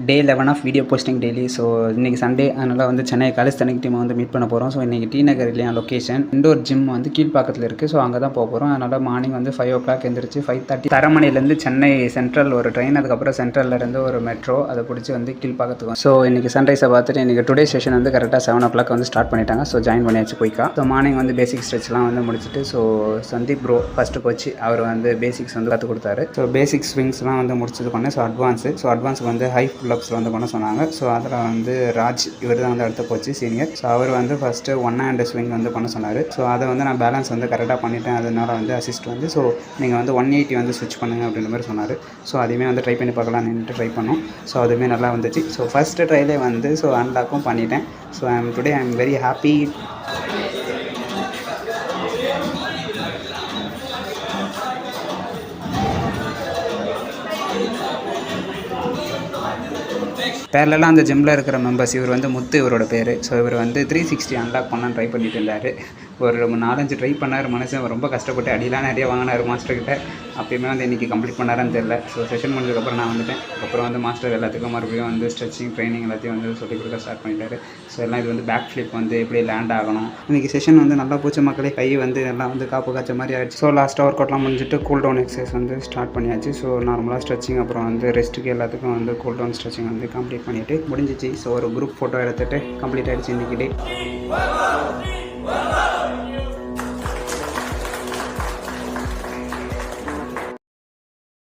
Day 11 of video posting daily. So இன்றைக்கி Sunday, அதனால் வந்து சென்னை காலிஸ்தானிக் டீமை வந்து மீட் பண்ண போகிறோம். ஸோ இன்றைக்கி டி நகர் இல்லையா லொக்கேஷன், இண்டோர் ஜிம் வந்து கீழ்ப்பாக்கத்தில் இருக்குது. ஸோ அங்கே தான் போக போகிறோம். அதனால் மார்னிங் வந்து 5 o'clock எழுந்திரிச்சு 5:30 தரமணிலேருந்து சென்னை சென்ட்ரல் ஒரு ட்ரெயின், அதுக்கப்புறம் சென்ட்ரல்லேருந்து ஒரு மெட்ரோ, அதை பிடிச்சி வந்து கீழ்ப்பாக்கத்துக்கு. ஸோ இன்றைக்கி சன்ரைஸை பார்த்துட்டு இன்றைக்கி டுடே செஷன் வந்து கரெக்டாக 7 o'clock வந்து ஸ்டார்ட் பண்ணிட்டாங்க. ஸோ ஜாயின் பண்ணியாச்சு குயிக்காக. ஸோ மார்னிங் வந்து பேசிக் ஸ்ட்ரெச்லாம் வந்து முடிச்சுட்டு, so Sandeep bro first coach, அவர் வந்து பேசிக்ஸ் வந்து கற்றுக் கொடுத்தாரு. ஸோ பேசிக் ஸ்விங்ஸ்லாம் வந்து முடிச்சது பண்ணேன். ஸோ அட்வான்ஸுக்கு வந்து ஹை புல்லப்ஸில் வந்து பண்ண சொன்னாங்க. ஸோ அதில் வந்து ராஜ், இவர் தான் வந்து அடுத்த கோச்சு சீனியர். ஸோ அவர் வந்து ஃபஸ்ட்டு 1 hand ஸ்விங் வந்து பண்ண சொன்னார். ஸோ அதை வந்து நான் பேலன்ஸ் வந்து கரெக்டாக பண்ணிட்டேன். அதனால வந்து அசிஸ்ட் வந்து ஸோ நீங்கள் வந்து 180 வந்து ஸ்விட்ச் பண்ணுங்கள் அப்படின்ற மாதிரி சொன்னார். ஸோ அதுவுமே வந்து ட்ரை பண்ணி பார்க்கலாம் நின்றுட்டு ட்ரை பண்ணோம். ஸோ அதுவுமே நல்லா வந்துச்சு. ஸோ ஃபஸ்ட்டு ட்ரைலே வந்து ஸோ அன்லாக்கும் பண்ணிட்டேன். So today I am very happy. பேரலாம் அந்த ஜிம்மில் இருக்கிற மெம்பர்ஸ், இவர் வந்து முத்து, இவரோட பேர். ஸோ இவர் வந்து 360 அன்லாக் பண்ணலான்னு ட்ரை பண்ணிட்டு இருந்தார். ஒரு 4-5 ட்ரை பண்ணார். மனுஷன் ரொம்ப கஷ்டப்பட்டு அடிலாம் நிறைய வாங்கினார் மாஸ்டர்கிட்ட. அப்பயுமே வந்து இன்றைக்கி கம்ப்ளீட் பண்ணாரான்னு தெரியல. ஸோ செஷன் முடிஞ்சதுக்கப்புறம் நான் வந்துட்டேன். அப்புறம் வந்து மாஸ்டர் எல்லாத்துக்கும் மறுபடியும் வந்து ஸ்ட்ரெச்சிங் ட்ரைனிங் எல்லாத்தையும் வந்து சொல்லிக் கொடுக்க ஸ்டார்ட் பண்ணிட்டாரு. ஸோ எல்லாம் இது வந்து பேக் ஃப்ளிப் வந்து எப்படி லேண்ட் ஆகணும். இன்றைக்கி செஷன் வந்து நல்லா போச்சு மக்களே. கை வந்து எல்லாம் வந்து காப்பு காய்ச்ச மாதிரி ஆகிடுச்சு. ஸோ லாஸ்ட்டாக ஒர்க் அவுட்லாம் முடிஞ்சிட்டு கூல் டவுன் எக்ஸசைஸ் வந்து ஸ்டார்ட் பண்ணியாச்சு. ஸோ நார்மலாக ஸ்ட்ரெச்சிங், அப்புறம் வந்து ரெஸ்ட்டுக்கு எல்லாத்துக்கும் வந்து கூல் டவுன் ஸ்ட்ரெச்சிங் வந்து கம்ப்ளீட் பண்ணிவிட்டு முடிஞ்சிச்சு. ஸோ ஒரு குரூப் ஃபோட்டோ எடுத்துகிட்டு கம்ப்ளீட் ஆகிடுச்சு இன்றைக்கி டே.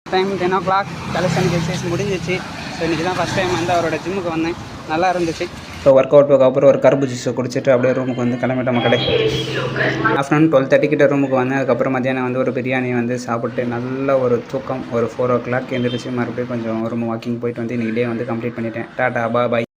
டைம் 10 o'clock காலிஸ்தானிக் எக்ஸசைஸ் முடிஞ்சிச்சு. ஸோ இன்றைக்கி தான் ஃபஸ்ட் டைம் வந்து அவரோட ஜிம்முக்கு வந்தேன். நல்லா இருந்துச்சு. ஸோ ஒர்க் அவுட்டுக்கு அப்புறம் ஒரு கரும்பு ஜூஸை குடிச்சிட்டு அப்படியே ரூமுக்கு வந்து கிளம்பிட்ட மக்களே. ஆஃப்டர்நூன் 12:30 கிட்ட ரூமுக்கு வந்தேன். அதுக்கப்புறம் மத்தியானம் வந்து ஒரு பிரியாணி வந்து சாப்பிட்டு நல்ல ஒரு தூக்கம். ஒரு 4 o'clock எழுந்திரிச்சு மறுபடியும் கொஞ்சம் ரூம் வாக்கிங் போயிட்டு வந்து இன்றைக்கி டே வந்து கம்ப்ளீட் பண்ணிட்டேன். டாடா பாய்.